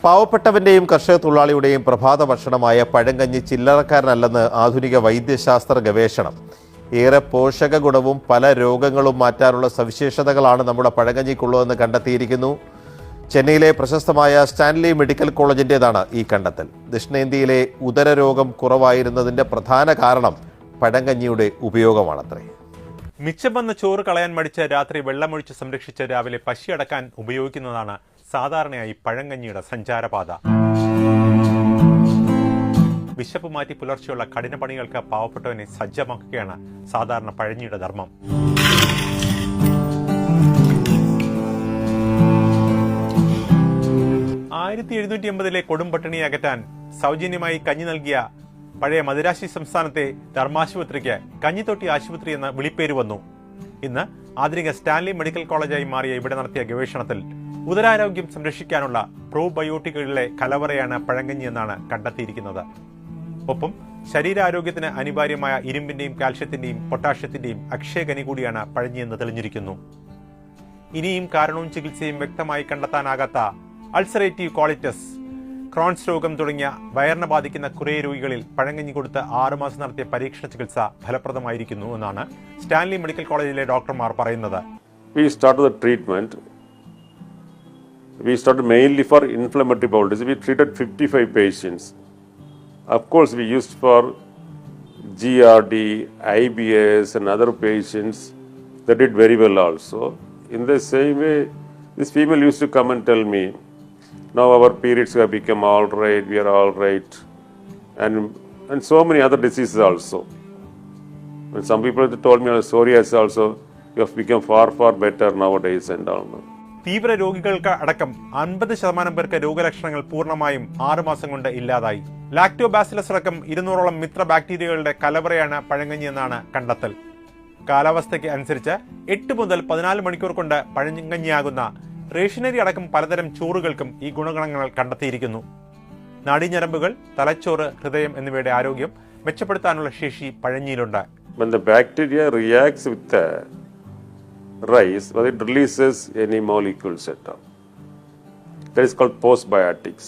പാവപ്പെട്ടവന്റെയും കർഷക തൊഴിലാളിയുടെയും പ്രഭാത ഭക്ഷണമായ പഴങ്കഞ്ഞി ചില്ലറക്കാരനല്ലെന്ന് ആധുനിക വൈദ്യശാസ്ത്ര ഗവേഷണം. ഏറെ പോഷക ഗുണവും പല രോഗങ്ങളും മാറ്റാനുള്ള സവിശേഷതകളാണ് നമ്മുടെ പഴങ്കഞ്ഞിക്കുള്ളതെന്ന് കണ്ടെത്തിയിരിക്കുന്നു. ചെന്നൈയിലെ പ്രശസ്തമായ സ്റ്റാൻലി മെഡിക്കൽ കോളേജിൻ്റേതാണ് ഈ കണ്ടെത്തൽ. ദക്ഷിണേന്ത്യയിലെ ഉദരരോഗം കുറവായിരുന്നതിൻ്റെ പ്രധാന കാരണം പഴങ്കഞ്ഞിയുടെ ഉപയോഗമാണത്രേ. മിച്ചം വന്ന ചോറ് കളയാൻ മടിച്ച് രാത്രി വെള്ളമൊഴിച്ച് സംരക്ഷിച്ച് രാവിലെ പശിയടക്കാൻ ഉപയോഗിക്കുന്നതാണ് സാധാരണയായി പഴങ്കഞ്ഞിയുടെ സഞ്ചാരപാത. വിശപ്പ് മാറ്റി പുലർച്ചെയുള്ള കഠിന പണികൾക്ക് പാവപ്പെട്ടവനെ സജ്ജമാക്കുകയാണ് സാധാരണ പഴഞ്ഞിയുടെ ധർമ്മം. ആയിരത്തി 1780 കൊടുംപട്ടിണിയെ അകറ്റാൻ സൗജന്യമായി കഞ്ഞി നൽകിയ പഴയ മദിരാശി സംസ്ഥാനത്തെ ധർമാശുപത്രിക്ക് കഞ്ഞിത്തൊട്ടി ആശുപത്രി എന്ന വിളിപ്പേര് വന്നു. ഇന്ന് ആധുനിക സ്റ്റാൻലി മെഡിക്കൽ കോളേജായി മാറിയ ഇവിടെ നടത്തിയ ഗവേഷണത്തിൽ ഉദരാരോഗ്യം സംരക്ഷിക്കാനുള്ള പ്രോബയോട്ടിക്കുകളിലെ കലവറയാണ് പഴങ്കഞ്ഞി എന്നാണ് കണ്ടെത്തിയിരിക്കുന്നത്. ഒപ്പം ശരീരാരോഗ്യത്തിന് അനിവാര്യമായ ഇരുമ്പിന്റെയും കാൽഷ്യത്തിന്റെയും പൊട്ടാഷ്യത്തിന്റെയും അക്ഷയഖനി കൂടിയാണ് പഴഞ്ഞിയെന്ന് തെളിഞ്ഞിരിക്കുന്നു. ഇനിയും കാരണവും ചികിത്സയും വ്യക്തമായി കണ്ടെത്താനാകാത്ത അൾസറേറ്റീവ് കോളിറ്റസ്, ക്രോൺസ് രോഗം തുടങ്ങിയ വയറിനെ ബാധിക്കുന്ന കുറേ രോഗികളിൽ പഴങ്കഞ്ഞി കൊടുത്ത് 6 മാസം നടത്തിയ പരീക്ഷണ ചികിത്സ ഫലപ്രദമായിരിക്കുന്നു എന്നാണ് സ്റ്റാൻലി മെഡിക്കൽ കോളേജിലെ ഡോക്ടർമാർ പറയുന്നത്. We started mainly for inflammatory bowel disease. We treated 55 patients. Of course, we used for GRD, IBS and other patients that did very well also. In the same way, this female used to come and tell me, now our periods have become all right, we are all right, and so many other diseases also. And some people told me psoriasis also, you have become far better nowadays and all. തീവ്ര രോഗികൾക്ക് അടക്കം 50% പേർക്ക് രോഗലക്ഷണങ്ങൾ പൂർണ്ണമായും 6 മാസം കൊണ്ട് ഇല്ലാതായി. Lactobacillus അടക്കം 200ഓളം മിത്ര ബാക്ടീരിയകളുടെ കലവറയാണ് പഴങ്കഞ്ഞി എന്നാണ് കണ്ടെത്തൽ. കാലാവസ്ഥയ്ക്ക് അനുസരിച്ച് 8 മുതൽ 14 മണിക്കൂർ കൊണ്ട് പഴങ്കഞ്ഞിയാകുന്ന റേഷനറി അടക്കം പലതരം ചോറുകൾക്കും ഈ ഗുണഗണങ്ങൾ കണ്ടെത്തിയിരിക്കുന്നു. നാഡീഞരമ്പുകൾ, തലച്ചോറ്, ഹൃദയം എന്നിവയുടെ ആരോഗ്യം മെച്ചപ്പെടുത്താനുള്ള ശേഷി പഴഞ്ഞിയിലുണ്ട്. When the bacteria reacts with the rice, well, it releases any molecules at all. That is called postbiotics.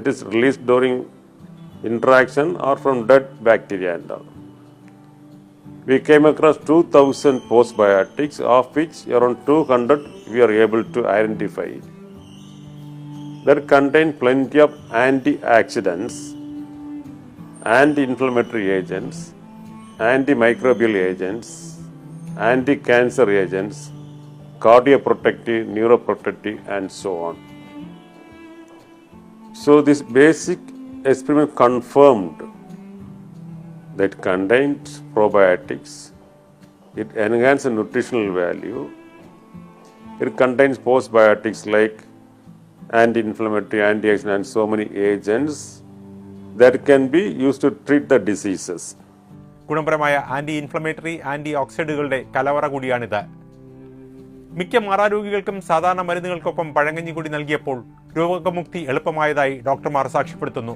It is released during interaction or from dead bacteria and all. We came across 2000 postbiotics, of which around 200 we are able to identify. That contain plenty of antioxidants, anti-inflammatory agents, antimicrobial agents, anti-cancer agents, cardioprotective, neuroprotective and so on. So this basic experiment confirmed that contains probiotics, it enhances nutritional value, it contains postbiotics like anti-inflammatory, antioxidant and so many agents that can be used to treat the diseases. ഗുണപരമായ anti inflammatory, anti ഓക്സിഡന്റുകളുടെ കലവറ കൂടിയാണിത്. മിക്ക മാറാരോഗികൾക്കും സാധാരണ മരുന്നുകൾക്കൊപ്പം പഴങ്കഞ്ഞി കൂടി നൽകിയപ്പോൾ രോഗമുക്തി എളുപ്പമായതായി ഡോക്ടർമാർ സാക്ഷ്യപ്പെടുത്തുന്നു.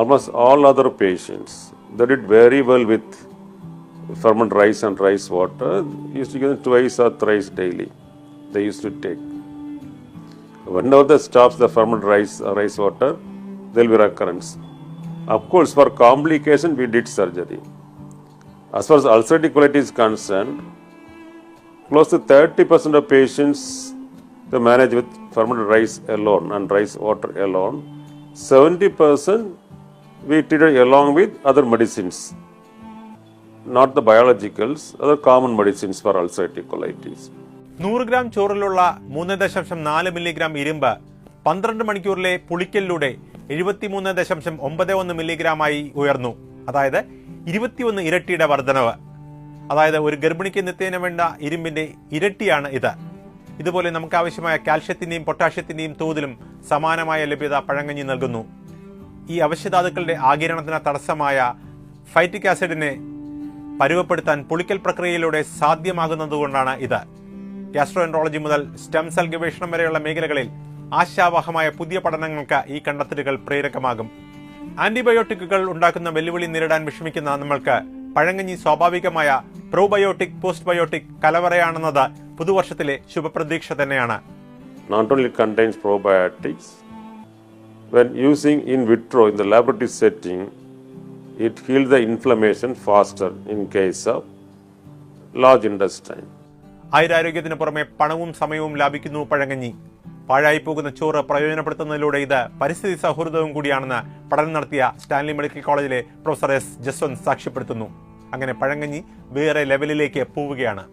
Almost all other patients that did very well with fermented rice and rice water used to give them twice or thrice daily. They used to take. Whenever they stops the fermented rice water, there will be recurrence. Of course, for complication, we did surgery. As far as ulcerative colitis is concerned, close to 30% of patients they manage with fermented rice alone and rice water alone. 70% we treated along with other medicines, not the biologicals, other common medicines for ulcerative colitis. 100 gram ചോറിലുള്ള 3.4 milligram ഇരുമ്പ് 12 മണിക്കൂറിലെ പുളിക്കലിലൂടെ 73.91 മില്ലിഗ്രാമായി ഉയർന്നു. അതായത് 21 ഇരട്ടിയുടെ വർധനവ്. അതായത് ഒരു ഗർഭിണിക്ക് നിത്യേന വേണ്ട ഇരുമ്പിന്റെ ഇരട്ടിയാണ് ഇത്. ഇതുപോലെ നമുക്ക് ആവശ്യമായ കാൽഷ്യത്തിന്റെയും പൊട്ടാഷ്യത്തിന്റെയും തോതിലും സമാനമായ ലഭ്യത പഴങ്കഞ്ഞി നൽകുന്നു. ഈ അവശ്യധാതുക്കളുടെ ആഗിരണത്തിന് തടസ്സമായ ഫൈറ്റിക് ആസിഡിനെ പരുവപ്പെടുത്താൻ പുളിക്കൽ പ്രക്രിയയിലൂടെ സാധ്യമാകുന്നതുകൊണ്ടാണ് ഇത്. ഗ്യാസ്ട്രോഎൻട്രോളജി മുതൽ സ്റ്റെം സെൽ ഗവേഷണം വരെയുള്ള മേഖലകളിൽ ആശാവഹമായ പുതിയ പഠനങ്ങൾക്ക് ഈ കണ്ടെത്തലുകൾ പ്രേരകമാകും. ആന്റിബയോട്ടിക്കുകൾ ഉണ്ടാക്കുന്ന വെല്ലുവിളി നേരിടാൻ വിഷമിക്കുന്ന നമ്മൾക്ക് പഴങ്കഞ്ഞി സ്വാഭാവികമായ പ്രോബയോട്ടിക്, പോസ്റ്റ്ബയോട്ടിക് കലവറയാണെന്നത് പുതുവർഷത്തിലെ ശുഭപ്രതീക്ഷ തന്നെയാണ്. not only contains probiotics, when using in vitro in the laboratory setting, it heals the inflammation faster in case of large intestine. ആയുരാരോഗ്യത്തിന് പുറമെ പണവും സമയവും ലാഭിക്കുന്നു പഴങ്കഞ്ഞി. പാഴായി പോകുന്ന ചോറ് പ്രയോജനപ്പെടുത്തുന്നതിലൂടെ ഇത് പരിസ്ഥിതി സൗഹൃദവും കൂടിയാണെന്ന് പഠനം നടത്തിയ സ്റ്റാൻലി മെഡിക്കൽ കോളേജിലെ പ്രൊഫസർ എസ് ജസ്വന്ത് സാക്ഷ്യപ്പെടുത്തുന്നു. അങ്ങനെ പഴങ്കഞ്ഞി വേറെ ലെവലിലേക്ക് പോവുകയാണ്.